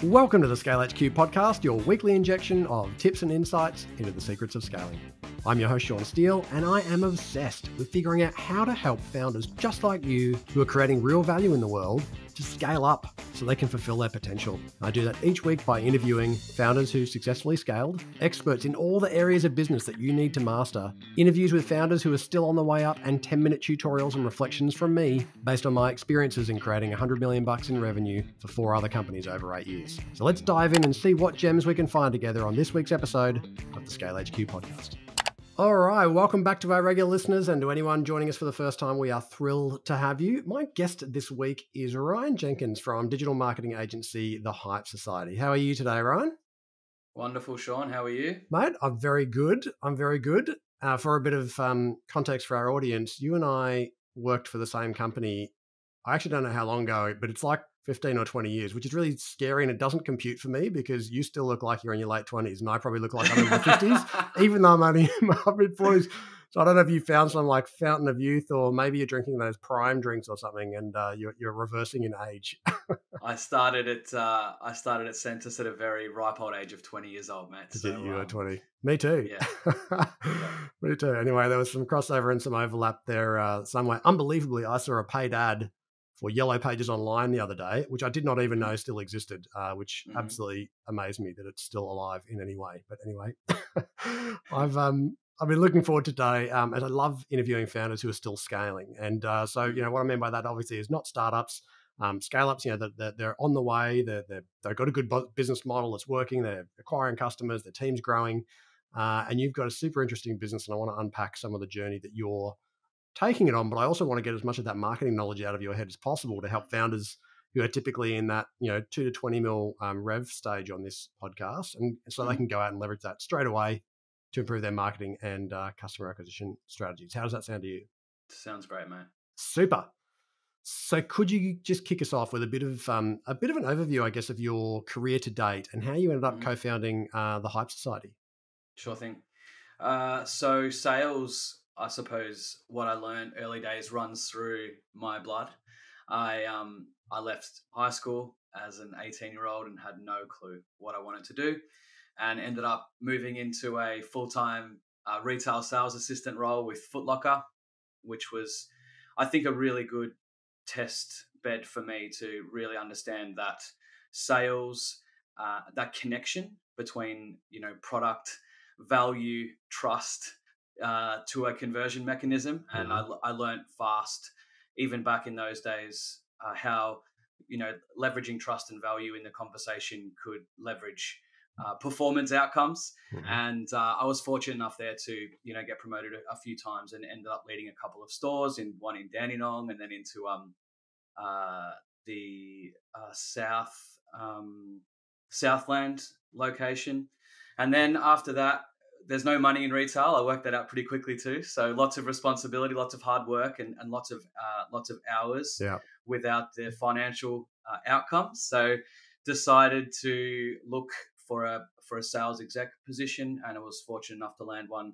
Welcome to the ScaleHQ podcast, your weekly injection of tips and insights into the secrets of scaling. I'm your host, Sean Steele, and I am obsessed with figuring out how to help founders just like you who are creating real value in the world to scale up so they can fulfill their potential. I do that each week by interviewing founders who successfully scaled, experts in all the areas of business that you need to master, interviews with founders who are still on the way up, and 10-minute tutorials and reflections from me based on my experiences in creating $100 million in revenue for 4 other companies over 8 years. So let's dive in and see what gems we can find together on this week's episode of the ScaleHQ podcast. All right, welcome back to our regular listeners, and to anyone joining us for the first time, we are thrilled to have you. My guest this week is Ryan Jenkins from digital marketing agency The HypeSociety. How are you today, Ryan? Wonderful, Sean. How are you? Mate, I'm very good. For a bit of context for our audience, you and I worked for the same company. I actually don't know how long ago, but it's like 15 or 20 years, which is really scary, and it doesn't compute for me because you still look like you're in your late 20s and I probably look like I'm in my 50s, even though I'm only in my mid-40s. So I don't know if you found some like fountain of youth, or maybe you're drinking those prime drinks or something and you're reversing in age. I started at Centis at a very ripe old age of 20 years old, mate. So, you were 20. Me too. Yeah. Me too. Anyway, there was some crossover and some overlap there somewhere. Unbelievably, I saw a paid ad for Yellow Pages Online the other day, which I did not even know still existed, which absolutely amazed me that it's still alive in any way. But anyway, I've been looking forward to today, as I love interviewing founders who are still scaling. And so, what I mean by that obviously is not startups, scale-ups. They're on the way. They've got a good business model that's working. They're acquiring customers. Their team's growing, and you've got a super interesting business. And I want to unpack some of the journey that you're taking it on, but I also want to get as much of that marketing knowledge out of your head as possible to help founders who are typically in that 2 to 20 mil rev stage on this podcast, and so they can go out and leverage that straight away to improve their marketing and customer acquisition strategies. How does that sound to you? Sounds great, mate. Super. So could you just kick us off with a bit of an overview, I guess, of your career to date and how you ended up co-founding the HypeSociety? Sure thing. So sales, I suppose what I learned early days runs through my blood. I left high school as an 18-year-old and had no clue what I wanted to do, and ended up moving into a full-time retail sales assistant role with Foot Locker, which was, I think, a really good test bed for me to really understand that sales, that connection between product, value, trust, to a conversion mechanism. And I learned fast, even back in those days, how leveraging trust and value in the conversation could leverage performance outcomes. And I was fortunate enough there to get promoted a few times and ended up leading a couple of stores, one in Dandenong and then into the Southland location. And then after that, there's no money in retail. I worked that out pretty quickly too. So lots of responsibility, lots of hard work, and lots of hours without the financial outcomes. So decided to look for a sales exec position, and I was fortunate enough to land one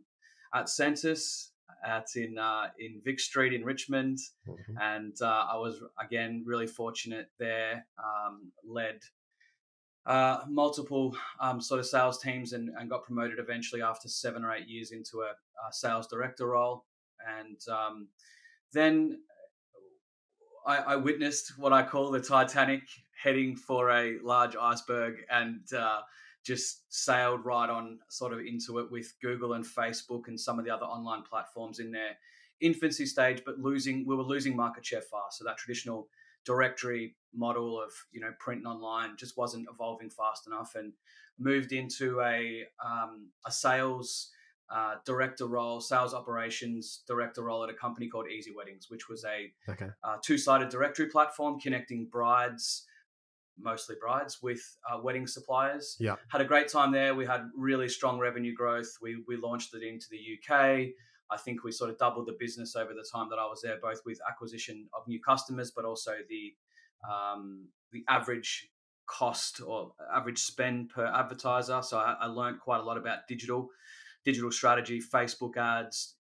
at Centis in Vic Street in Richmond. And I was again really fortunate there. Led multiple sort of sales teams and got promoted eventually after 7 or 8 years into a sales director role. And then I witnessed what I call the Titanic heading for a large iceberg, and just sailed right on sort of into it with Google and Facebook and some of the other online platforms in their infancy stage, but we were losing market share fast. So that traditional directory model of print and online just wasn't evolving fast enough, and moved into a sales director role, sales operations director role at a company called Easy Weddings, which was a two-sided directory platform connecting mostly brides with wedding suppliers. Had a great time there. We had really strong revenue growth. We launched it into the UK. I think we sort of doubled the business over the time that I was there, both with acquisition of new customers, but also the average cost or average spend per advertiser. So I learned quite a lot about digital digital strategy, Facebook ads,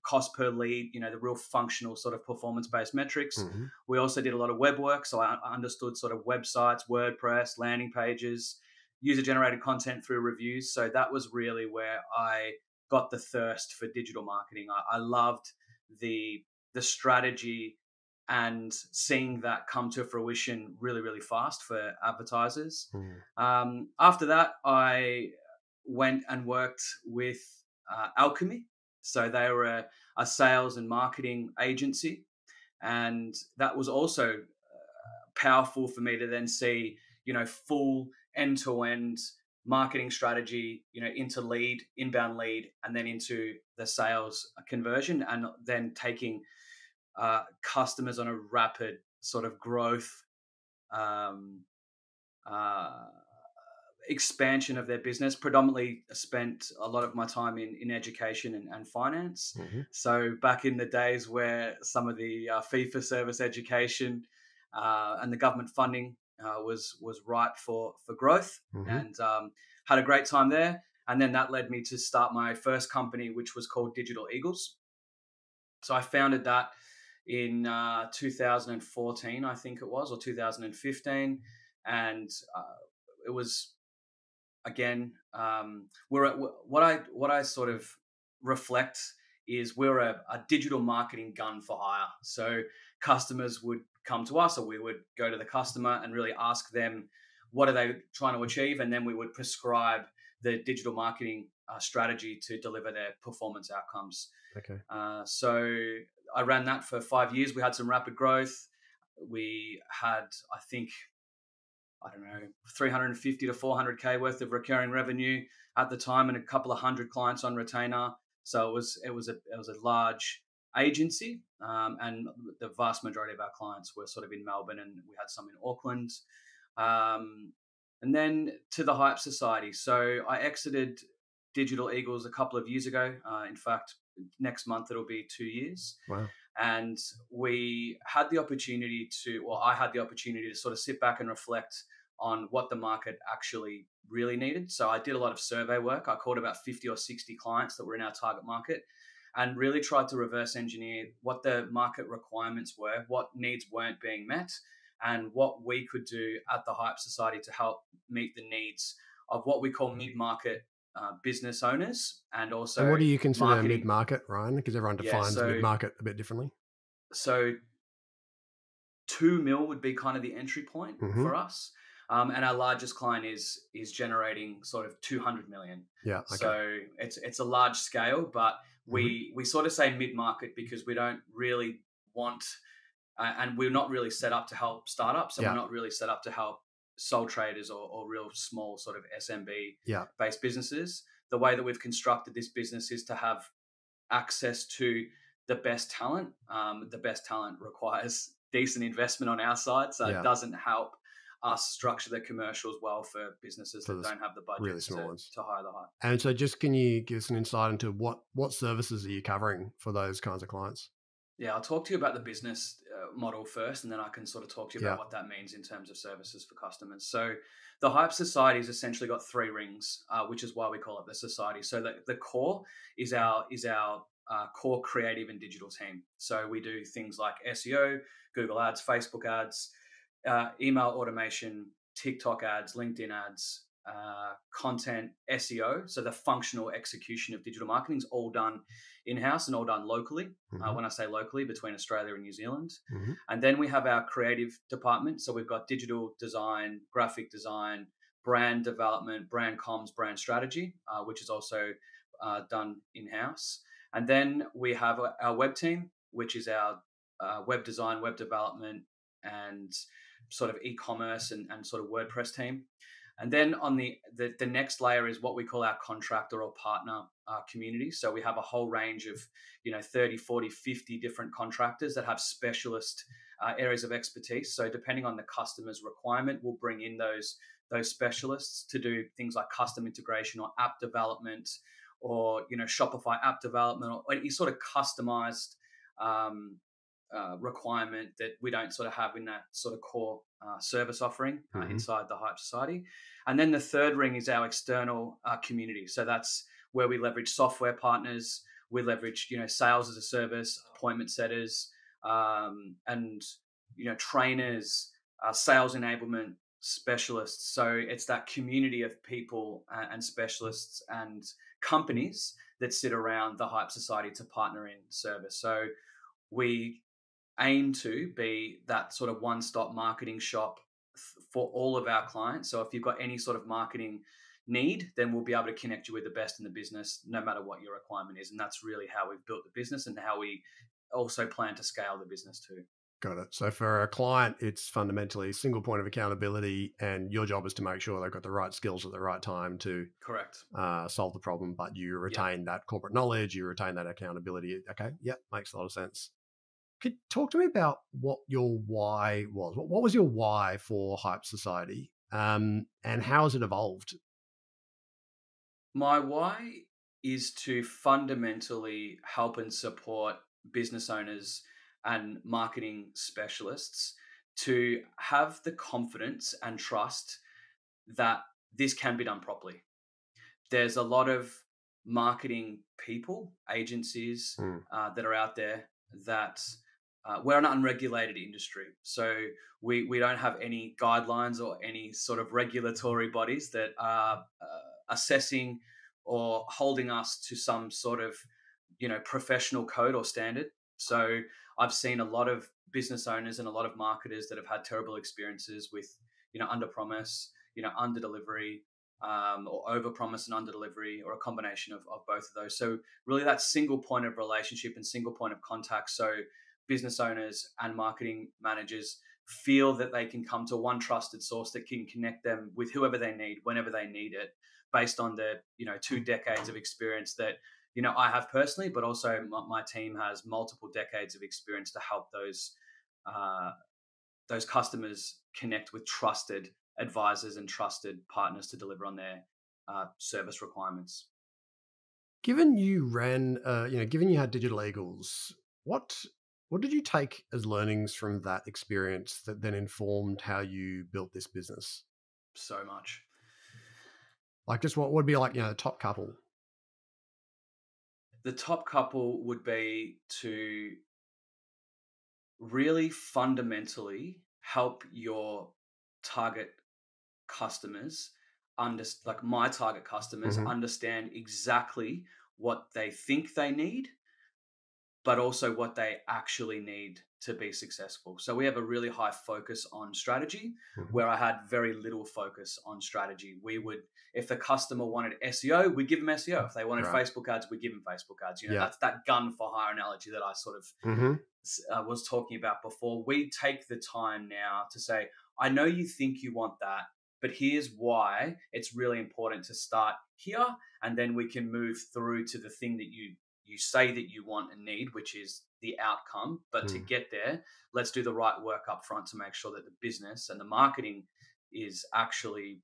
cost per lead, the real functional sort of performance-based metrics. Mm-hmm. We also did a lot of web work. So I understood sort of websites, WordPress, landing pages, user-generated content through reviews. So that was really where I got the thirst for digital marketing. I loved the strategy and seeing that come to fruition really, really fast for advertisers. After that, I went and worked with Alchemy. So they were a sales and marketing agency. And that was also powerful for me to then see, full end-to-end marketing strategy, into lead, inbound lead, and then into the sales conversion, and then taking customers on a rapid sort of growth expansion of their business. Predominantly spent a lot of my time in education and finance. So back in the days where some of the fee-for-service education and the government funding was ripe for growth, and had a great time there. And then that led me to start my first company, which was called Digital Eagles. So I founded that in 2014, I think it was, or 2015. And it was, again, what I sort of reflect is we're a digital marketing gun for hire. So customers would come to us, or we would go to the customer and really ask them, what are they trying to achieve? And then we would prescribe the digital marketing strategy to deliver their performance outcomes. Okay. So I ran that for 5 years. We had some rapid growth. We had, I think, 350 to 400K worth of recurring revenue at the time, and a couple of hundred clients on retainer. So it was a large agency, and the vast majority of our clients were sort of in Melbourne, and we had some in Auckland. And then to the HypeSociety. So I exited Digital Eagles a couple of years ago. In fact, next month it'll be 2 years. Wow. And I had the opportunity to sort of sit back and reflect on what the market actually really needed. So I did a lot of survey work. I called about 50 or 60 clients that were in our target market, and really tried to reverse engineer what the market requirements were, what needs weren't being met, and what we could do at the HypeSociety to help meet the needs of what we call mid-market business owners, and also. And what do you consider marketing. mid-market, Ryan? Because everyone defines mid-market a bit differently. So 2 mil would be kind of the entry point for us. And our largest client is generating sort of 200 million. Yeah. Okay. So it's a large scale, but we sort of say mid-market because we don't really want, and we're not really set up to help startups, and we're not really set up to help sole traders or real small sort of SMB based businesses. The way that we've constructed this business is to have access to the best talent. The best talent requires decent investment on our side, so it doesn't help us structure the commercials well for businesses that don't have the budget really small ones to hire the hype. And so just can you give us an insight into what services are you covering for those kinds of clients? Yeah, I'll talk to you about the business model first, and then I can sort of talk to you about what that means in terms of services for customers. So the HypeSociety has essentially got 3 rings, which is why we call it the society. So the core is our core creative and digital team. So we do things like SEO, Google ads, Facebook ads, email automation, TikTok ads, LinkedIn ads, content, SEO. So the functional execution of digital marketing is all done in-house and all done locally. When I say locally, between Australia and New Zealand. And then we have our creative department. So we've got digital design, graphic design, brand development, brand comms, brand strategy, which is also done in-house. And then we have our web team, which is our web design, web development, and sort of e-commerce and sort of WordPress team. And then on the next layer is what we call our contractor or partner community. So we have a whole range of 30, 40, 50 different contractors that have specialist areas of expertise. So depending on the customer's requirement, we'll bring in those specialists to do things like custom integration or app development, or Shopify app development, or any sort of customized requirement that we don't sort of have in that sort of core service offering inside the HypeSociety. And then the third ring is our external community. So that's where we leverage software partners, we leverage, sales as a service, appointment setters, and, trainers, sales enablement specialists. So it's that community of people and specialists and companies that sit around the Hype Society to partner in service. So we aim to be that sort of one-stop marketing shop for all of our clients. So if you've got any sort of marketing need, then we'll be able to connect you with the best in the business, no matter what your requirement is. And that's really how we've built the business and how we also plan to scale the business too. Got it. So for a client, it's fundamentally a single point of accountability, and your job is to make sure they've got the right skills at the right time to Correct. Solve the problem, but you retain that corporate knowledge, you retain that accountability. Okay, yeah, makes a lot of sense. Could you talk to me about what your why was? What was your why for Hype Society, and how has it evolved? My why is to fundamentally help and support business owners and marketing specialists to have the confidence and trust that this can be done properly. There's a lot of marketing people, agencies that are out there that we're an unregulated industry. So we don't have any guidelines or any sort of regulatory bodies that are assessing or holding us to some sort of, professional code or standard. So I've seen a lot of business owners and a lot of marketers that have had terrible experiences with, under promise, under delivery, or over promise and under delivery, or a combination of both of those. So really that single point of relationship and single point of contact. So business owners and marketing managers feel that they can come to one trusted source that can connect them with whoever they need, whenever they need it, based on the, 2 decades of experience that, I have personally, but also my team has multiple decades of experience to help those customers connect with trusted advisors and trusted partners to deliver on their service requirements. Given you given you had Digital Eagles, what did you take as learnings from that experience that then informed how you built this business? So much. Like, just what would be like, the top couple? The top couple would be to really fundamentally help your target customers, like my target customers, understand exactly what they think they need, but also what they actually need to be successful. So we have a really high focus on strategy, where I had very little focus on strategy. We would, if the customer wanted SEO, we'd give them SEO. If they wanted Facebook ads, we'd give them Facebook ads. That's that gun for hire analogy that I sort of was talking about before. We take the time now to say, I know you think you want that, but here's why it's really important to start here, and then we can move through to the thing that you say that you want and need, which is the outcome. But to get there, let's do the right work up front to make sure that the business and the marketing is actually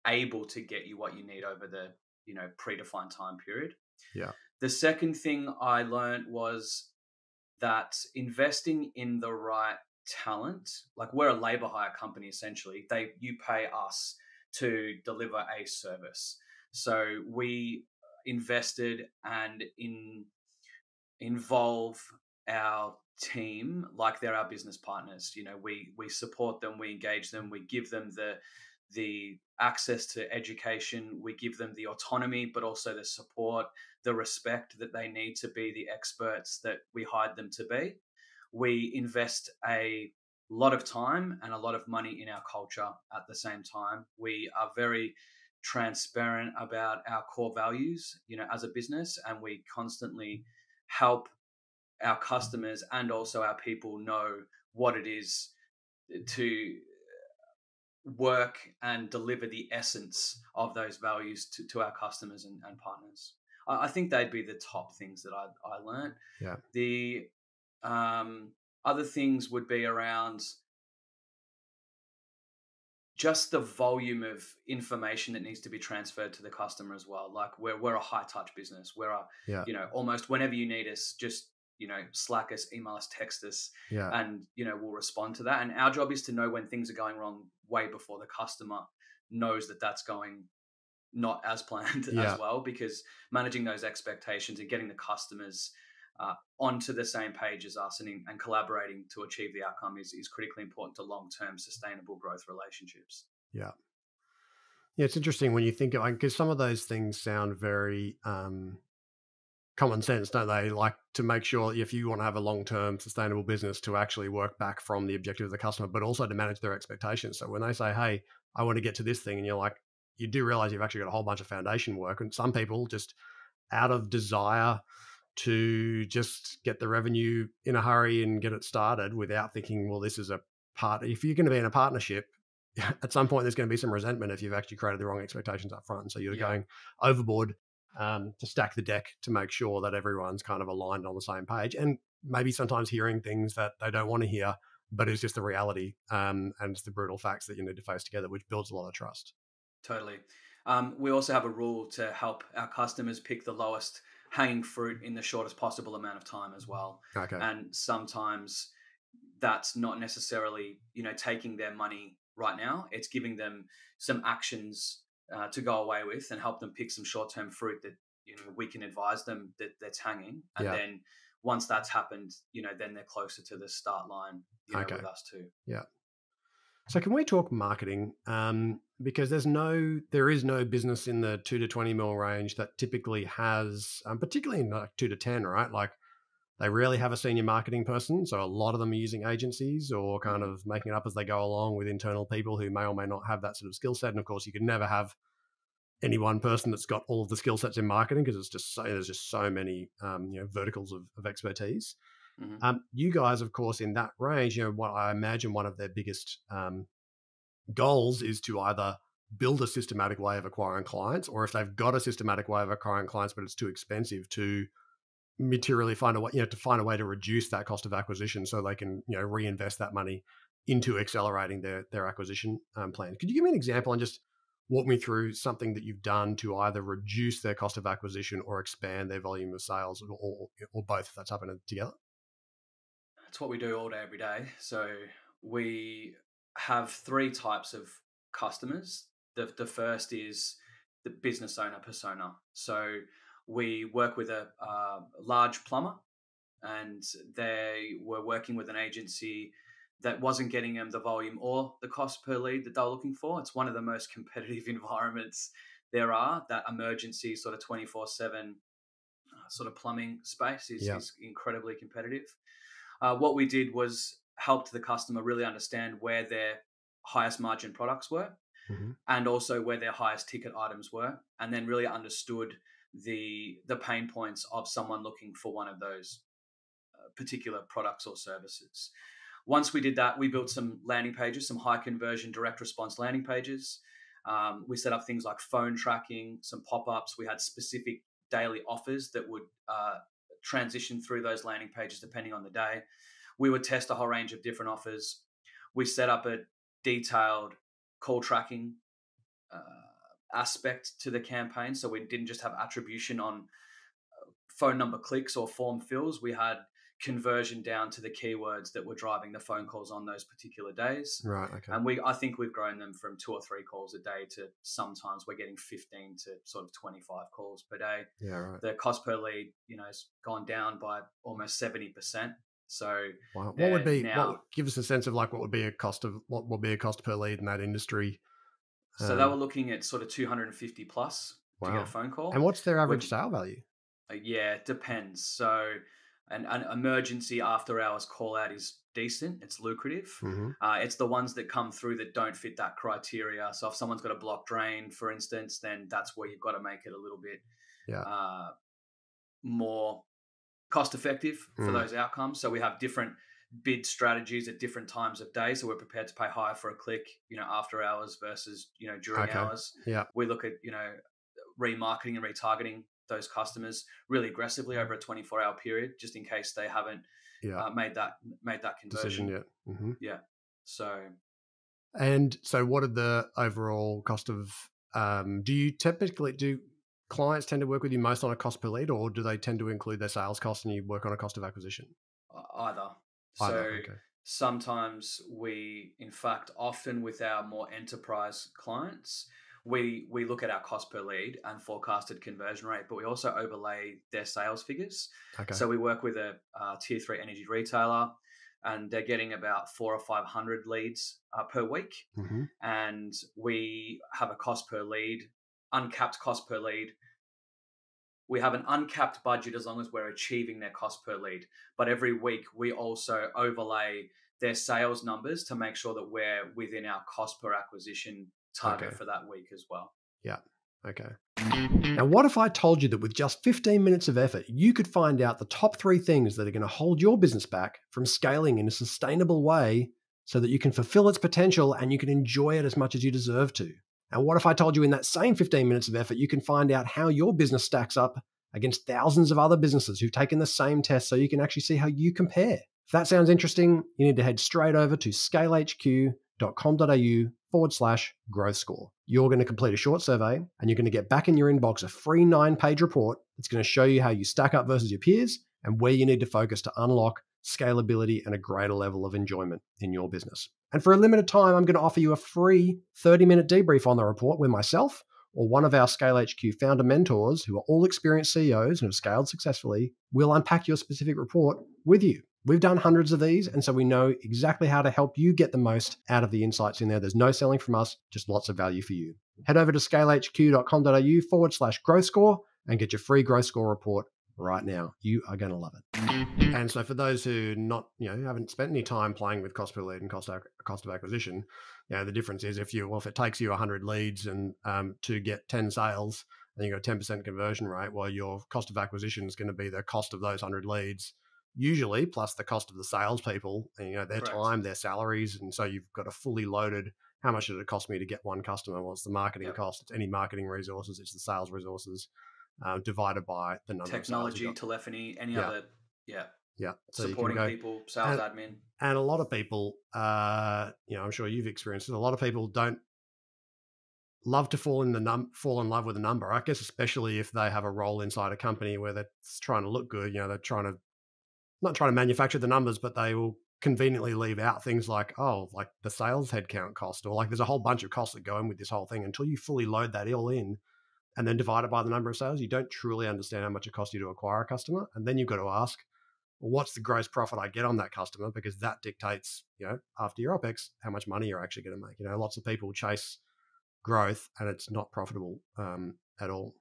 able to get you what you need over the, predefined time period. Yeah. The second thing I learned was that investing in the right talent, like we're a labor hire company, essentially, you pay us to deliver a service. So we invested and involve our team like they're our business partners. We support them, we engage them, we give them the access to education, we give them the autonomy, but also the support, the respect that they need to be the experts that we hired them to be. We invest a lot of time and a lot of money in our culture at the same time. We are very transparent about our core values, as a business, and we constantly help our customers and also our people know what it is to work and deliver the essence of those values to our customers and partners. I think they'd be the top things that I learned. Yeah. The other things would be around just the volume of information that needs to be transferred to the customer as well. Like we're a high touch business. We're almost whenever you need us, just, Slack us, email us, text us, and, we'll respond to that. And our job is to know when things are going wrong way before the customer knows that that's going not as planned as Yeah. well, because managing those expectations and getting the customers onto the same page as us and collaborating to achieve the outcome is critically important to long-term sustainable growth relationships. Yeah. Yeah. It's interesting when you think of, because some of those things sound very common sense, don't they? Like, to make sure if you want to have a long-term sustainable business, to actually work back from the objective of the customer, but also to manage their expectations. So when they say, "Hey, I want to get to this thing," and you're like, you do realize you've actually got a whole bunch of foundation work, and some people just out of desire to just get the revenue in a hurry and get it started without thinking, well, this is a part. If you're going to be in a partnership, at some point there's going to be some resentment if you've actually created the wrong expectations up front. And so you're Yeah, going overboard to stack the deck to make sure that everyone's kind of aligned on the same page, and maybe sometimes hearing things that they don't want to hear, but it's just the reality, and it's the brutal facts that you need to face together, which builds a lot of trust. totally. We also have a rule to help our customers pick the lowest hanging fruit in the shortest possible amount of time as well. Okay. And sometimes that's not necessarily, taking their money right now. It's giving them some actions to go away with and help them pick some short-term fruit that we can advise them that that's hanging. And Yeah. then once that's happened, then they're closer to the start line, Okay. with us too. Yeah. So can we talk marketing? Because there is no business in the 2 to 20 mil range that typically has, particularly in like 2 to 10, right? Like, they rarely have a senior marketing person. So a lot of them are using agencies or kind Mhm. of making it up as they go along with internal people who may or may not have that sort of skill set. And of course, you could never have any one person that's got all of the skill sets in marketing, because there's just so many verticals of expertise. Mhm. You guys, of course, in that range, what I imagine one of their biggest goals is to either build a systematic way of acquiring clients, or if they've got a systematic way of acquiring clients but it's too expensive, to materially find a way, to find a way to reduce that cost of acquisition so they can, reinvest that money into accelerating their acquisition plan. Could you give me an example and just walk me through something that you've done to either reduce their cost of acquisition or expand their volume of sales, or both, if that's happening together? It's what we do all day, every day. So we have three types of customers. The first is the business owner persona. So we work with a large plumber, and they were working with an agency that wasn't getting them the volume or the cost per lead that they were looking for. It's one of the most competitive environments there are. That emergency sort of 24/7 sort of plumbing space Yeah. is incredibly competitive. What we did was helped the customer really understand where their highest margin products were, Hmm. and also where their highest ticket items were, and then really understood the pain points of someone looking for one of those particular products or services. Once we did that, we built some landing pages, some high conversion direct response landing pages. We set up things like phone tracking, some pop-ups. We had specific daily offers that would transition through those landing pages depending on the day. We would test a whole range of different offers. We set up a detailed call tracking uh, aspect to the campaign. So we didn't just have attribution on phone number clicks or form fills. We had conversion down to the keywords that were driving the phone calls on those particular days. Right. Okay. And I think we've grown them from 2 or 3 calls a day to sometimes we're getting 15 to sort of 25 calls per day. Yeah. Right. The cost per lead, has gone down by almost 70%. So Wow. they're now, Give us a sense of like what would be a cost per lead in that industry? so they Um, were looking at sort of 250 plus to get a wow. phone And call. what's their We've average sale value? Yeah, it depends. So, an emergency after hours call out is decent. It's lucrative. Hmm. It's the ones that come through that don't fit that criteria. So, if someone's got a blocked drain, for instance, then that's where you've got to make it a little bit Yeah. uh, more cost effective for Mm. those outcomes. So, we have different bid strategies at different times of day. So, we're prepared to pay higher for a click, after hours versus, during Okay. hours. Yeah. We look at, remarketing and retargeting those customers really aggressively over a 24-hour period, just in case they haven't Yeah. made that Decision conversion. yet. Hmm. Yeah. So And so, what are the overall cost of? Do clients tend to work with you most on a cost per lead, or do they tend to include their sales cost and you work on a cost of acquisition? either. Either. So Okay. sometimes we, in fact, often with our more enterprise clients, we look at our cost per lead and forecasted conversion rate, but we also overlay their sales figures. Okay. So we work with a tier 3 energy retailer, and they're getting about 400 or 500 leads per week. Mm-hmm. And we have a cost per lead, uncapped cost per lead. We have an uncapped budget as long as we're achieving their cost per lead. But every week we also overlay their sales numbers to make sure that we're within our cost per acquisition target for that week as well. Yeah. Okay. Now, what if I told you that with just 15 minutes of effort, you could find out the top 3 things that are going to hold your business back from scaling in a sustainable way so that you can fulfill its potential and you can enjoy it as much as you deserve to? And what if I told you in that same 15 minutes of effort, you can find out how your business stacks up against thousands of other businesses who've taken the same test so you can actually see how you compare? If that sounds interesting, you need to head straight over to scalehq.com.au/growth score. You're going to complete a short survey and you're going to get back in your inbox a free 9-page report that's going to show you how you stack up versus your peers and where you need to focus to unlock scalability and a greater level of enjoyment in your business. And for a limited time, I'm going to offer you a free 30-minute debrief on the report where myself or one of our ScaleHQ founder mentors, who are all experienced CEOs and have scaled successfully, will unpack your specific report with you. We've done hundreds of these, and so we know exactly how to help you get the most out of the insights in there. There's no selling from us, just lots of value for you. Head over to scalehq.com.au/growth score and get your free growth score report right now. You are going to love it. And so for those who haven't spent any time playing with cost per lead and cost of acquisition, the difference is if it takes you 100 leads and to get 10 sales and you got a 10% conversion rate, well, your cost of acquisition is going to be the cost of those 100 leads, usually plus the cost of the salespeople and their Correct. time, their salaries. And so you've got a fully loaded, how much did it cost me to get one customer? Well, it's the marketing cost. It's any marketing resources. It's the sales resources divided by the number of sales you got. Telephony, any other, So supporting people, sales admin. And a lot of people, I'm sure you've experienced it. A lot of people don't love to fall in love with a number. I guess especially if they have a role inside a company where they're trying to look good. They're not trying to manufacture the numbers, but they will conveniently leave out things like the sales headcount cost, or there's a whole bunch of costs that go in with this whole thing. Until you fully load that all in and then divide it by the number of sales, you don't truly understand how much it costs you to acquire a customer. And then you've got to ask, well, what's the gross profit I get on that customer? Because that dictates, after your OPEX, how much money you're actually going to make. Lots of people chase growth and it's not profitable at all.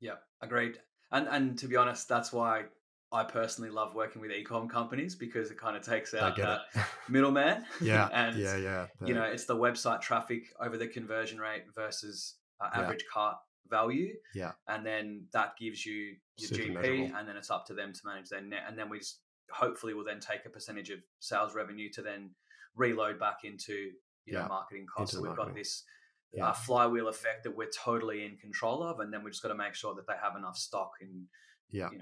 Yeah, agreed. And to be honest, that's why I personally love working with e-com companies, because it kind of takes out that middleman. And it's the website traffic over the conversion rate versus average cart value. And then that gives you your Super GP measurable. And then it's up to them to manage their net. And then we hopefully will then take a percentage of sales revenue to then reload back into marketing costs. So we've got this flywheel effect that we're totally in control of, and then we just got to make sure that they have enough stock and and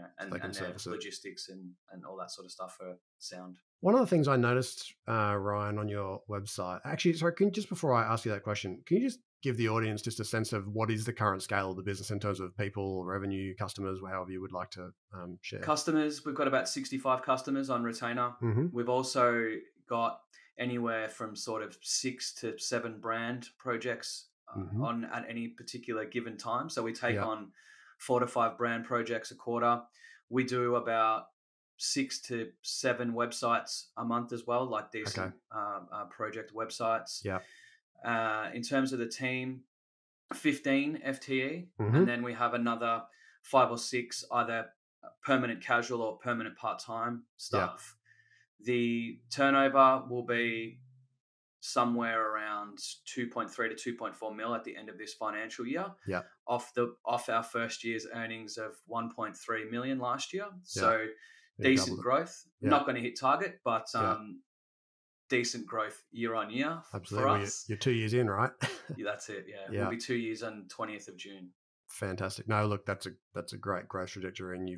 their logistics and all that sort of stuff are sound. One of the things I noticed, Ryan, on your website, actually, sorry, just before I ask you that question, can you just give the audience just a sense of what is the current scale of the business in terms of people, revenue, customers, however you would like to share? Customers, we've got about 65 customers on retainer. Mm-hmm. We've also got anywhere from sort of 6 to 7 brand projects on at any particular given time. So we take on 4 to 5 brand projects a quarter. We do about 6 to 7 websites a month as well, like decent project websites. In terms of the team, 15 FTE, and then we have another 5 or 6 either permanent casual or permanent part-time staff. The turnover will be somewhere around 2.3 to 2.4 mil at the end of this financial year. Off our first year's earnings of 1.3 million last year. So decent growth. Not going to hit target, but decent growth year on year. Absolutely. For us. You're 2 years in, right? That's it. We'll be 2 years on 20th of June. Fantastic. No, look, that's a great growth trajectory, and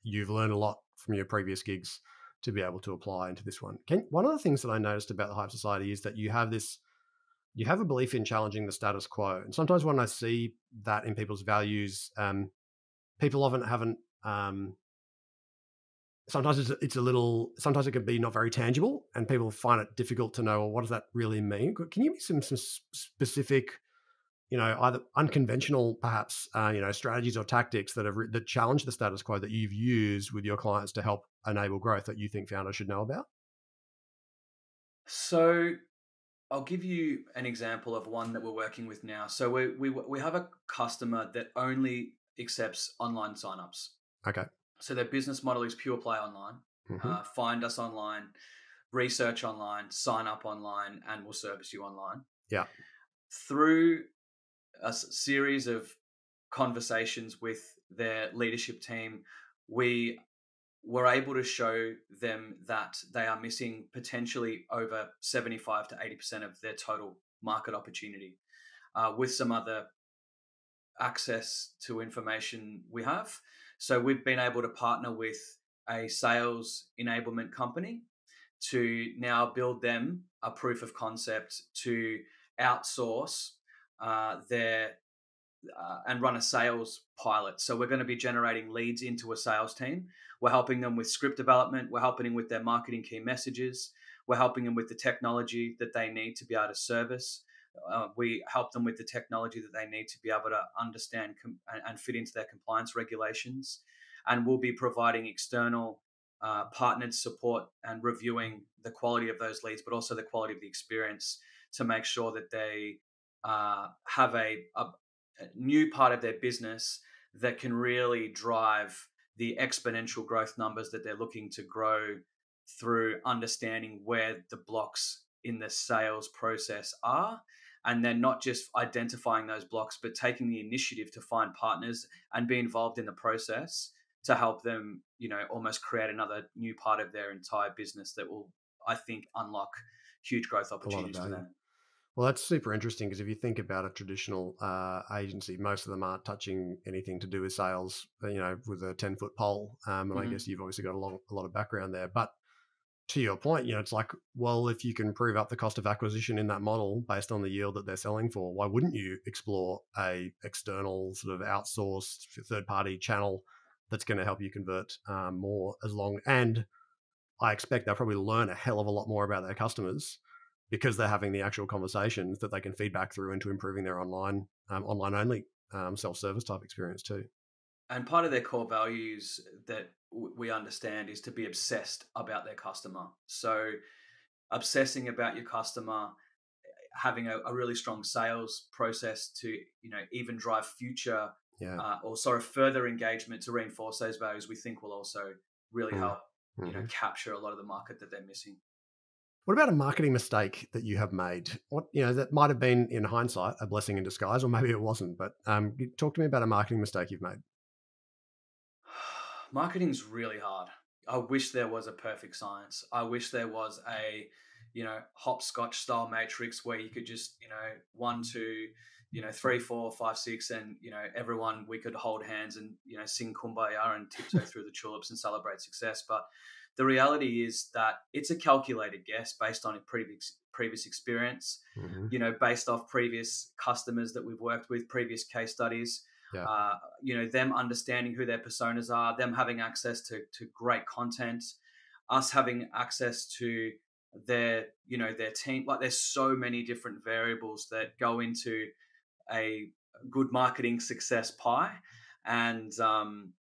you've learned a lot from your previous gigs to be able to apply into this one. One of the things that I noticed about the HypeSociety is that you have a belief in challenging the status quo. And sometimes when I see that in people's values, people often haven't, sometimes sometimes it can be not very tangible, and people find it difficult to know, well, what does that really mean? Can you give me some specific either unconventional, perhaps, strategies or tactics that challenge the status quo that you've used with your clients to help enable growth that you think founders should know about? So I'll give you an example of one that we're working with now. So we have a customer that only accepts online signups. Okay. So their business model is pure play online. Hmm. Find us online, research online, sign up online, and we'll service you online. Yeah. Through a series of conversations with their leadership team, we were able to show them that they are missing potentially over 75 to 80% of their total market opportunity with some other access to information we have. So we've been able to partner with a sales enablement company to now build them a proof of concept to outsource their and run a sales pilot. So we're going to be generating leads into a sales team. We're helping them with script development. We're helping them with their marketing key messages. We're helping them with the technology that they need to be able to service. We help them with the technology that they need to be able to understand and fit into their compliance regulations. And we'll be providing external partnered support and reviewing the quality of those leads, but also the quality of the experience to make sure that they have a new part of their business that can really drive the exponential growth numbers that they're looking to grow through understanding where the blocks in the sales process are, and then not just identifying those blocks but taking the initiative to find partners and be involved in the process to help them almost create another new part of their entire business that will, I think, unlock huge growth A lot of opportunities for value. them. Well, that's super interesting because if you think about a traditional agency, most of them aren't touching anything to do with sales, with a 10-foot pole. And I Mm-hmm. guess you've obviously got a lot of background there. But to your point, it's like, well, if you can prove up the cost of acquisition in that model based on the yield that they're selling for, why wouldn't you explore a external sort of outsourced third party channel that's going to help you convert more and I expect they'll probably learn a hell of a lot more about their customers because they're having the actual conversations that they can feed back through into improving their online only self service type experience too. And part of their core values that we understand is to be obsessed about their customer. So obsessing about your customer, having a really strong sales process to even drive future Yeah. or sort of further engagement to reinforce those values, we think will also really Mm. help Hmm. capture a lot of the market that they're missing. What about a marketing mistake that you have made? What that might have been in hindsight a blessing in disguise, or maybe it wasn't. But talk to me about a marketing mistake you've made. Marketing's really hard. I wish there was a perfect science. I wish there was a, hopscotch style matrix where you could just, one, two, three, four, five, six, and everyone we could hold hands and sing kumbaya and tiptoe through the tulips and celebrate success. But the reality is that it's a calculated guess based on a previous experience, Hmm. based off previous customers that we've worked with, previous case studies, Yeah. them understanding who their personas are, them having access to great content, us having access to their team. Like there's so many different variables that go into a good marketing success pie, and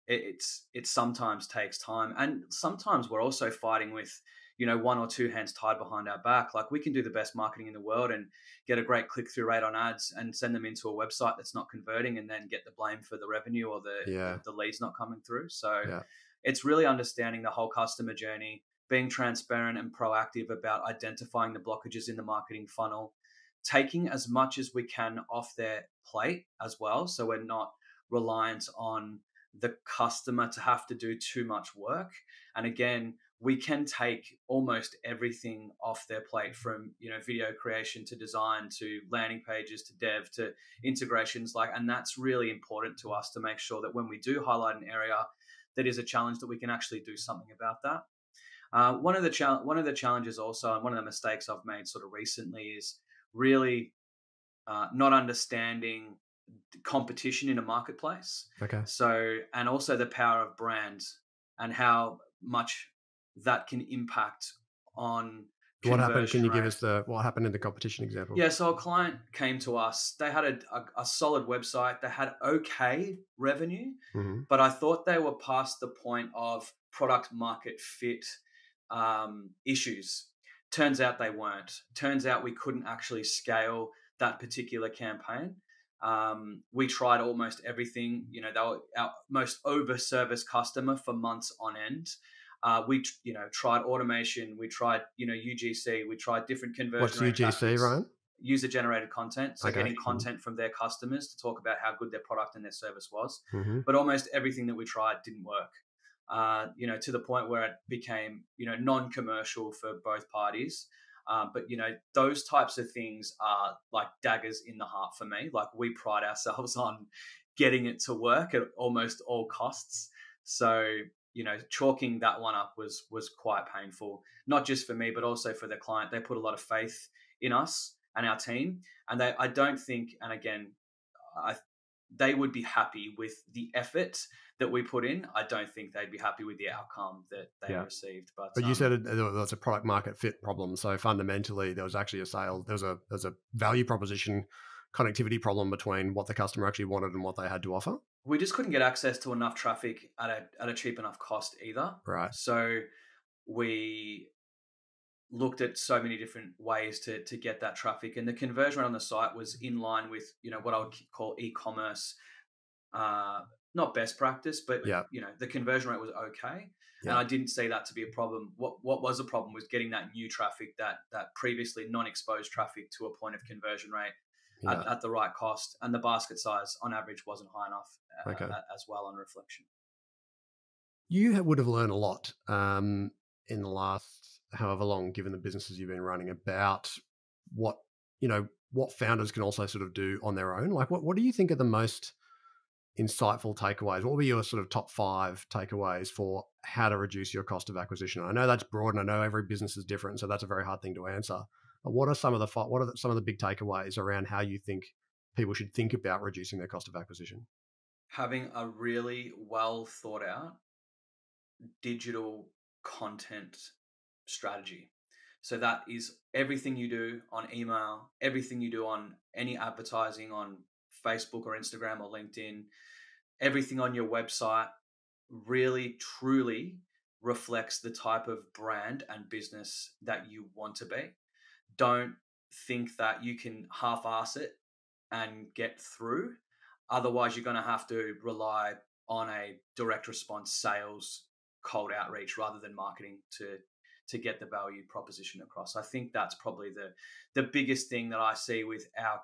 it sometimes takes time, and sometimes we're also fighting with one or two hands tied behind our back. Like we can do the best marketing in the world and get a great click-through rate on ads and send them into a website that's not converting and then get the blame for the revenue or Yeah. the leads not coming through. So Yeah. it's really understanding the whole customer journey, being transparent and proactive about identifying the blockages in the marketing funnel, taking as much as we can off their plate as well, so we're not reliant on the customer to have to do too much work. And again, we can take almost everything off their plate, from video creation to design to landing pages to dev to integrations, and that's really important to us to make sure that when we do highlight an area that is a challenge, that we can actually do something about that. One of the challenges also, and one of the mistakes I've made sort of recently, is really not understanding competition in a marketplace. Okay. So, and also the power of brand and how much that can impact on What happened? Can conversion you give rate. us what happened in the competition example? Yeah, so a client came to us. They had a solid website. They had okay revenue, Mm-hmm. but I thought they were past the point of product market fit issues. Turns out they weren't. Turns out we couldn't actually scale that particular campaign. We tried almost everything. You know, they were our most over-serviced customer for months on end. We tried automation. We tried UGC. We tried different What's conversion rate UGC, tactics, Ryan? user generated content. So Okay. getting content from their customers to talk about how good their product and their service was. Mm-hmm. But almost everything that we tried didn't work. To the point where it became, non-commercial for both parties. But those types of things are like daggers in the heart for me. Like, we pride ourselves on getting it to work at almost all costs. So, chalking that one up was quite painful, not just for me, but also for the client. They put a lot of faith in us and our team, and I don't think, and again, they would be happy with the effort that we put in. I don't think they'd be happy with the outcome that they received. But you said there was a product market fit problem. So fundamentally, there was actually there was a value proposition connectivity problem between what the customer actually wanted and what they had to offer. We just couldn't get access to enough traffic at a cheap enough cost either. Right. So we looked at so many different ways to get that traffic, and the conversion rate on the site was in line with what I would call e-commerce, not best practice, but the conversion rate was okay. And I didn't see that to be a problem. What was a problem was getting that new traffic, that previously non-exposed traffic, to a point of conversion rate at the right cost, and the basket size on average wasn't high enough as well on reflection. You would have learned a lot in the last however long, given the businesses you've been running, about what founders can also sort of do on their own. Like, what do you think are the most insightful takeaways? What were your sort of top 5 takeaways for how to reduce your cost of acquisition? I know that's broad, and I know every business is different, so that's a very hard thing to answer. But what are some of the big takeaways around how you think people should think about reducing their cost of acquisition? Having a really well thought out digital content strategy. So that is everything you do on email, everything you do on any advertising on Facebook or Instagram or LinkedIn, everything on your website really truly reflects the type of brand and business that you want to be. Don't think that you can half-ass it and get through. Otherwise, you're going to have to rely on a direct response sales cold outreach rather than marketing to get the value proposition across. I think that's probably the biggest thing that I see with our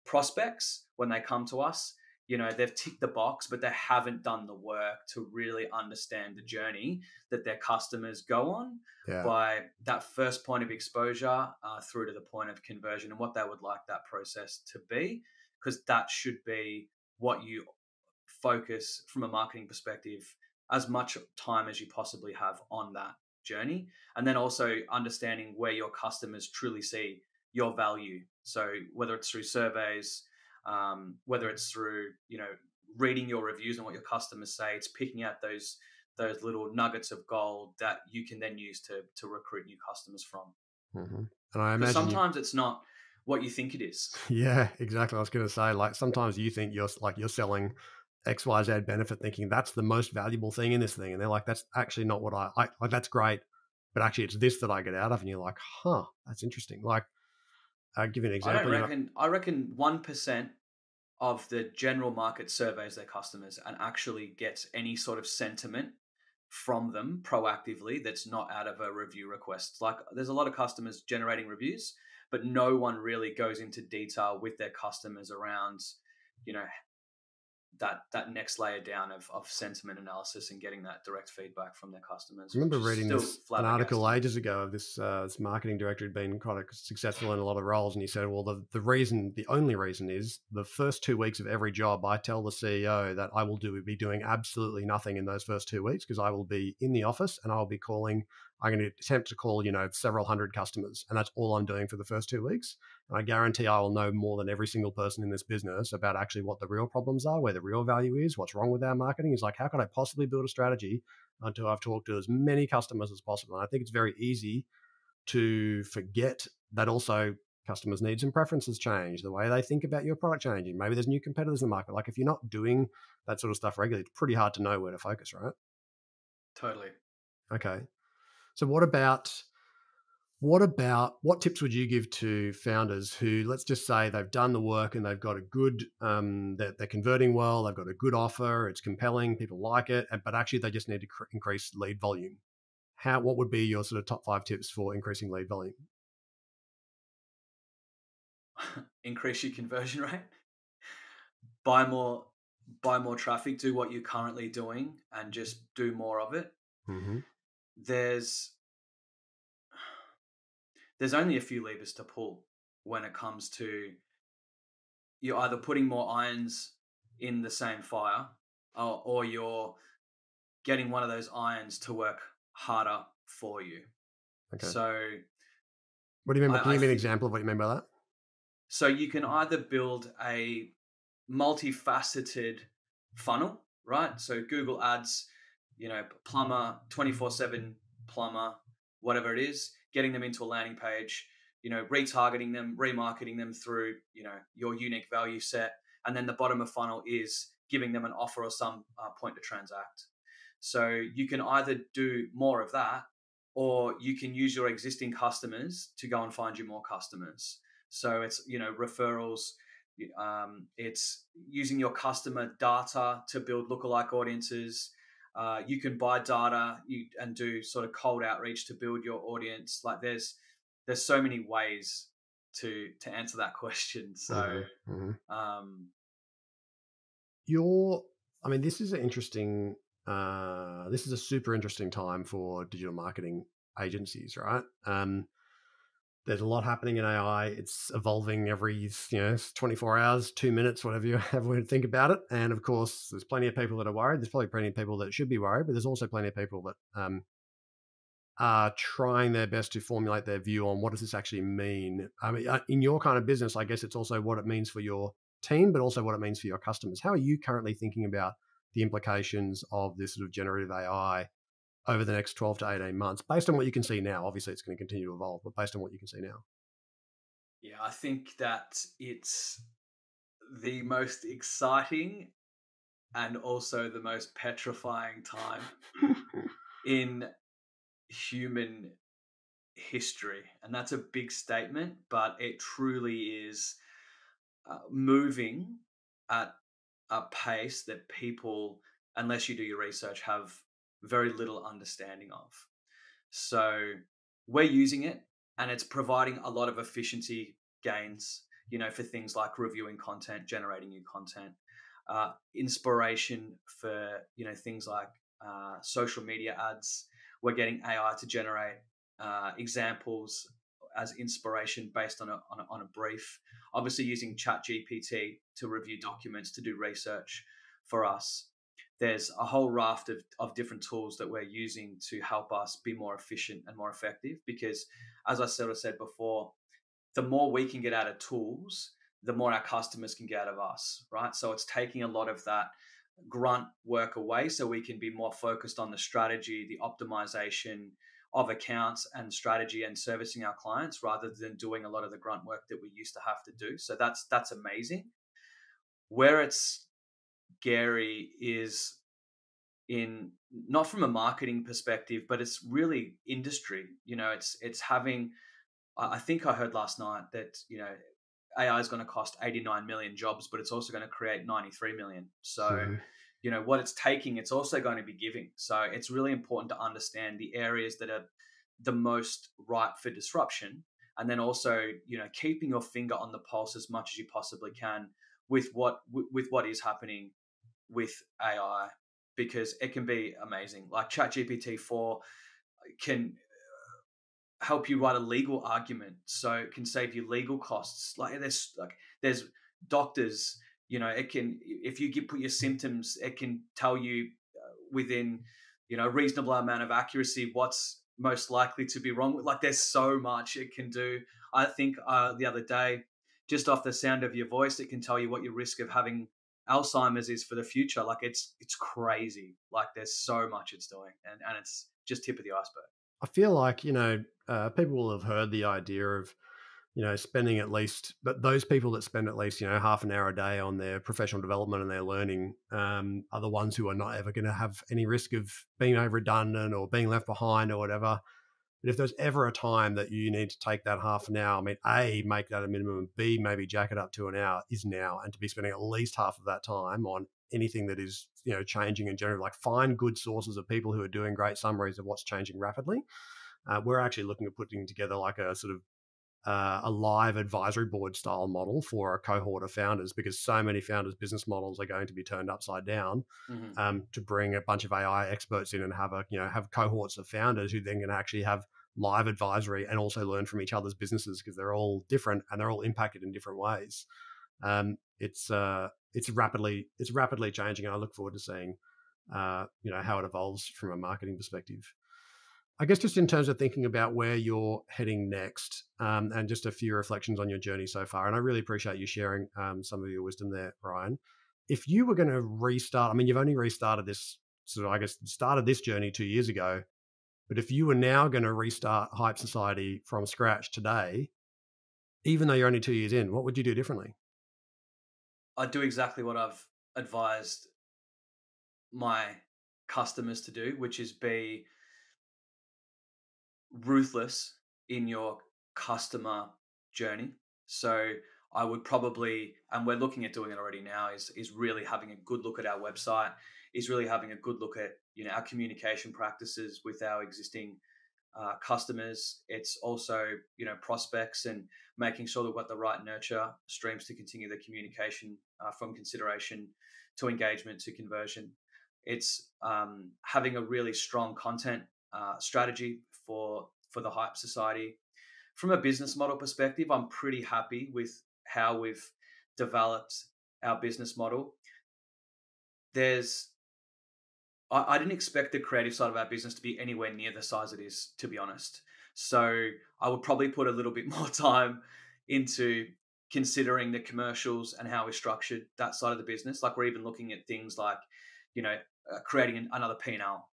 prospects when they come to us. They've ticked the box, but they haven't done the work to really understand the journey that their customers go on by that first point of exposure through to the point of conversion, and what they would like that process to be, because that should be what you focus from a marketing perspective as much time as you possibly have on that journey. And then also understanding where your customers truly see your value. So whether it's through surveys, whether it's through, reading your reviews and what your customers say, it's picking out those little nuggets of gold that you can then use to recruit new customers from. Mm-hmm. And I imagine sometimes it's not what you think it is. Yeah, exactly. I was going to say, like, sometimes you think you're selling XYZ benefit, thinking that's the most valuable thing in this thing. And they're like, that's actually not what I like. That's great, but actually it's this that I get out of. And you're like, huh, that's interesting. Like, I'll give you an example. I reckon 1% of the general market surveys their customers and actually gets any sort of sentiment from them proactively that's not out of a review request. Like, there's a lot of customers generating reviews, but no one really goes into detail with their customers around, that next layer down of sentiment analysis and getting that direct feedback from their customers. I remember reading an article ages ago of this marketing director who'd been quite successful in a lot of roles, and he said, well, the only reason is the first 2 weeks of every job, I tell the CEO that I will be doing absolutely nothing in those first 2 weeks, because I will be in the office and I'm going to attempt to call, several hundred customers, and that's all I'm doing for the first 2 weeks. And I guarantee I will know more than every single person in this business about actually what the real problems are, where the real value is, what's wrong with our marketing. He's like, how could I possibly build a strategy until I've talked to as many customers as possible? And I think it's very easy to forget that also customers' needs and preferences change, the way they think about your product changing. Maybe there's new competitors in the market. Like if you're not doing that sort of stuff regularly, it's pretty hard to know where to focus, right? Totally. Okay. So what tips would you give to founders who, let's just say they've done the work and they've got a good, they're converting well, they've got a good offer, it's compelling, people like it, but actually they just need to increase lead volume. What would be your sort of top 5 tips for increasing lead volume? Increase your conversion rate, buy more traffic, do what you're currently doing and just do more of it. Mm-hmm. There's only a few levers to pull when it comes to you're either putting more irons in the same fire, or you're getting one of those irons to work harder for you. Okay. So what do you mean? Can you give me an example of what you mean by that? So you can either build a multifaceted funnel, right? So Google Ads, plumber, 24/7 plumber, whatever it is, getting them into a landing page, retargeting them, remarketing them through, your unique value set. And then the bottom of funnel is giving them an offer or some point to transact. So you can either do more of that, or you can use your existing customers to go and find you more customers. So it's, referrals. It's using your customer data to build lookalike audiences. You can buy data and do sort of cold outreach to build your audience. Like there's so many ways to answer that question. So, this is an interesting. This is a super interesting time for digital marketing agencies, right? There's a lot happening in AI. It's evolving every 24 hours, 2 minutes, whatever you ever think about it. And of course, there's plenty of people that are worried. There's probably plenty of people that should be worried, but there's also plenty of people that are trying their best to formulate their view on what does this actually mean. I mean, in your kind of business, I guess it's also what it means for your team, but also what it means for your customers. How are you currently thinking about the implications of this sort of generative AI over the next 12 to 18 months, based on what you can see now? Obviously, it's going to continue to evolve, but based on what you can see now. Yeah, I think that it's the most exciting and also the most petrifying time in human history. And that's a big statement, but it truly is moving at a pace that people, unless you do your research, have very little understanding of. So we're using it, and it's providing a lot of efficiency gains, for things like reviewing content, generating new content, inspiration for, things like social media ads. We're getting AI to generate examples as inspiration based on a brief. Obviously, using ChatGPT to review documents, to do research for us. There's a whole raft of different tools that we're using to help us be more efficient and more effective. Because, as I sort of said before, the more we can get out of tools, the more our customers can get out of us, right? So it's taking a lot of that grunt work away so we can be more focused on the strategy, the optimization of accounts and strategy and servicing our clients, rather than doing a lot of the grunt work that we used to have to do. So that's amazing. Where it's scary is in, not from a marketing perspective, but it's really industry. It's having, I think I heard last night that, AI is going to cost 89 million jobs, but it's also going to create 93 million. So, what it's taking, it's also going to be giving. So it's really important to understand the areas that are the most ripe for disruption. And then also, keeping your finger on the pulse as much as you possibly can with what is happening with AI, because it can be amazing. Like ChatGPT 4 can help you write a legal argument, so it can save you legal costs. There's doctors, it can, if you put your symptoms, it can tell you within a reasonable amount of accuracy what's most likely to be wrong. Like there's so much it can do. I think the other day, just off the sound of your voice, it can tell you what your risk of having Alzheimer's is for the future. Like it's crazy. Like there's so much it's doing, and it's just tip of the iceberg. I feel like, people will have heard the idea of, spending at least, but those people that spend at least, half an hour a day on their professional development and their learning are the ones who are not ever going to have any risk of being made redundant or being left behind or whatever. But if there's ever a time that you need to take that half an hour, I mean, A, make that a minimum, B, maybe jack it up to an hour is now. And to be spending at least half of that time on anything that is, changing in general, like find good sources of people who are doing great summaries of what's changing rapidly. We're actually looking at putting together like a sort of a live advisory board style model for a cohort of founders because so many founders' business models are going to be turned upside down. Mm-hmm. To bring a bunch of AI experts in and have have cohorts of founders who then can actually have live advisory and also learn from each other's businesses because they're all different and they're all impacted in different ways. It's rapidly changing, and I look forward to seeing how it evolves from a marketing perspective. I guess just in terms of thinking about where you're heading next, and just a few reflections on your journey so far. And I really appreciate you sharing some of your wisdom there, Ryan. If you were going to restart, I mean, you've only restarted this, sort of, I guess, started this journey 2 years ago. But if you were now going to restart Hype Society from scratch today, even though you're only 2 years in, what would you do differently? I'd do exactly what I've advised my customers to do, which is be ruthless in your customer journey. So I would probably, and we're looking at doing it already now, is really having a good look at our website, is really having a good look at our communication practices with our existing customers. It's also prospects and making sure that we've got the right nurture streams to continue the communication from consideration to engagement to conversion. It's having a really strong content strategy for the Hype Society. From a business model perspective, I'm pretty happy with how we've developed our business model. I didn't expect the creative side of our business to be anywhere near the size it is, to be honest. So I would probably put a little bit more time into considering the commercials and how we structured that side of the business. Like we're even looking at things like, creating another P&L,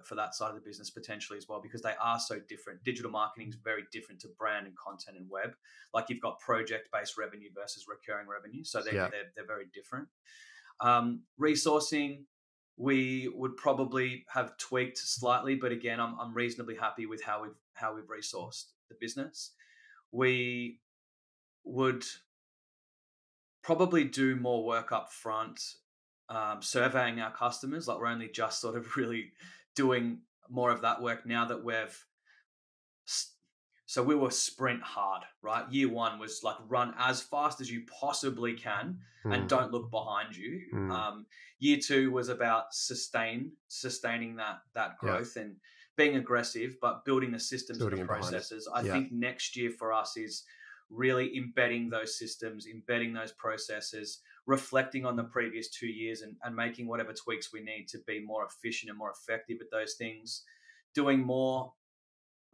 for that side of the business potentially as well, because they are so different. Digital marketing is very different to brand and content and web. Like you've got project-based revenue versus recurring revenue. So Yeah. they're very different. Resourcing, we would probably have tweaked slightly, but again, I'm reasonably happy with how we've resourced the business. We would probably do more work up front, surveying our customers. Like we're only just sort of really doing more of that work now that so we were sprint hard, right? Year one was like run as fast as you possibly can and don't look behind you. Year two was about sustaining that growth and being aggressive, but building the systems and the processes. I think next year for us is really embedding those systems, embedding those processes, reflecting on the previous 2 years and making whatever tweaks we need to be more efficient and more effective at those things, doing more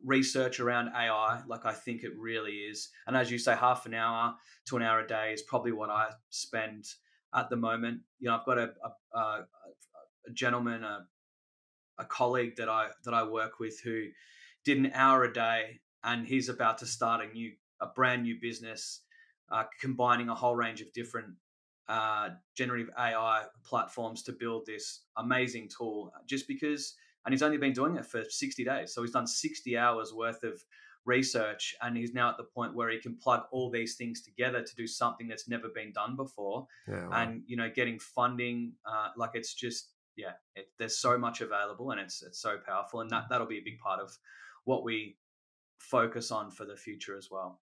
research around AI, like I think it really is. And as you say, half an hour to an hour a day is probably what I spend at the moment. I've got a gentleman, a colleague that I work with who did an hour a day, and he's about to start a brand new business, combining a whole range of different generative AI platforms to build this amazing tool. And he's only been doing it for 60 days. So he's done 60 hours worth of research, and he's now at the point where he can plug all these things together to do something that's never been done before. Yeah, wow. And, getting funding, like it's just, there's so much available, and it's so powerful. And that'll be a big part of what we focus on for the future as well.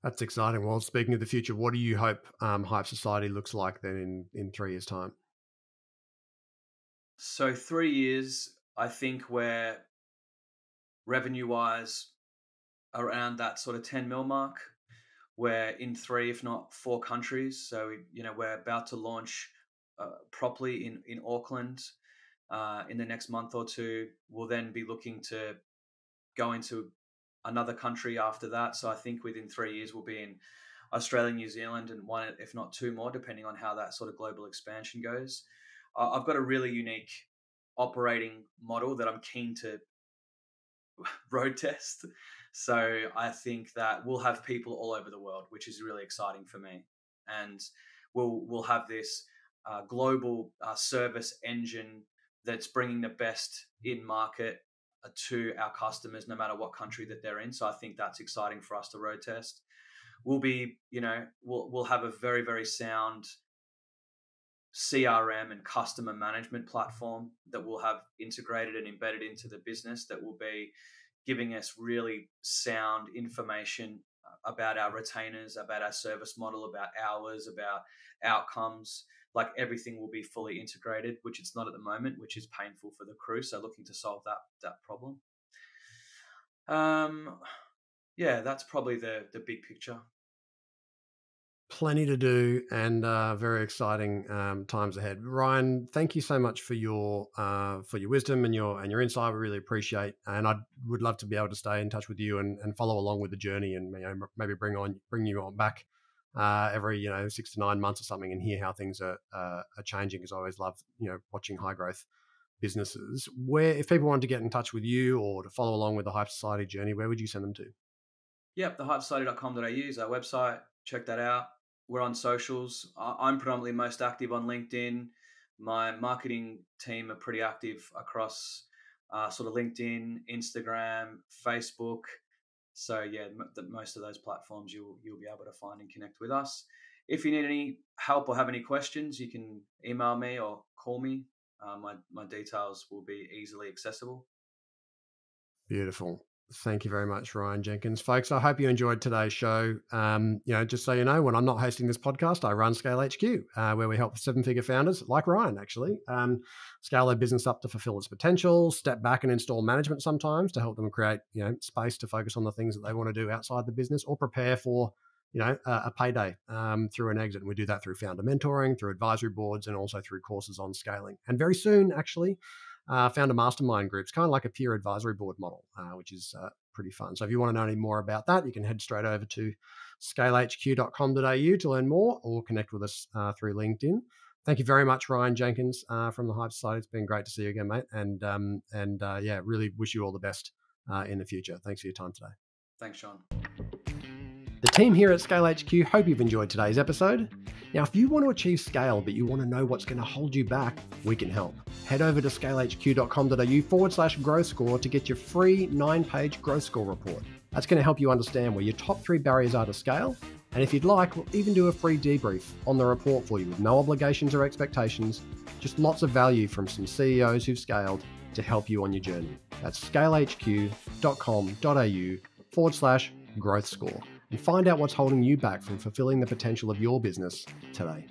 That's exciting. Well, speaking of the future, what do you hope Hype Society looks like then in 3 years' time? So 3 years, I think we're revenue-wise around that sort of 10 mil mark. We're in 3, if not 4 countries. So, we're about to launch properly in Auckland in the next month or two. We'll then be looking to go into another country after that. So I think within 3 years, we'll be in Australia, New Zealand, and 1, if not 2 more, depending on how that sort of global expansion goes. I've got a really unique operating model that I'm keen to road test. So I think that we'll have people all over the world, which is really exciting for me. And we'll have this global service engine that's bringing the best in market to our customers, no matter what country that they're in. So I think that's exciting for us to road test. We'll have a very, very sound CRM and customer management platform that we'll have integrated and embedded into the business, that will be giving us really sound information about our retainers, about our service model, about hours, about outcomes. Like, everything will be fully integrated, which it's not at the moment, which is painful for the crew. So looking to solve that problem. Yeah, that's probably the big picture. Plenty to do, and very exciting times ahead. Ryan, thank you so much for your wisdom and your insight. We really appreciate, and I would love to be able to stay in touch with you and follow along with the journey, and maybe bring you on back every 6 to 9 months or something, and hear how things are changing. Because I always love watching high growth businesses. Where, if people wanted to get in touch with you or to follow along with the HypeSociety journey, where would you send them to? Yep, thehypesociety.com.au is our website. Check that out. We're on socials. I'm predominantly most active on LinkedIn. My marketing team are pretty active across sort of LinkedIn, Instagram, Facebook. So yeah, most of those platforms you'll be able to find and connect with us. If you need any help or have any questions, you can email me or call me. My details will be easily accessible. Beautiful. Thank you very much, Ryan Jenkins. Folks, I hope you enjoyed today's show. Just so you know, when I'm not hosting this podcast, I run ScaleHQ, where we help 7-figure founders like Ryan, actually, scale their business up to fulfill its potential, step back and install management sometimes to help them create, space to focus on the things that they want to do outside the business, or prepare for, a payday through an exit. And we do that through founder mentoring, through advisory boards, and also through courses on scaling. And very soon, actually, founder mastermind groups, kind of like a peer advisory board model, which is pretty fun. So if you want to know any more about that, you can head straight over to scalehq.com.au to learn more, or connect with us through LinkedIn. Thank you very much, Ryan Jenkins from the HypeSociety. It's been great to see you again, mate. And really wish you all the best in the future. Thanks for your time today. Thanks, Sean. The team here at ScaleHQ hope you've enjoyed today's episode. Now, if you want to achieve scale, but you want to know what's going to hold you back, we can help. Head over to scalehq.com.au/growth score to get your free 9-page growth score report. That's going to help you understand where your top 3 barriers are to scale. And if you'd like, we'll even do a free debrief on the report for you with no obligations or expectations, just lots of value from some CEOs who've scaled to help you on your journey. That's scalehq.com.au/growth score. And find out what's holding you back from fulfilling the potential of your business today.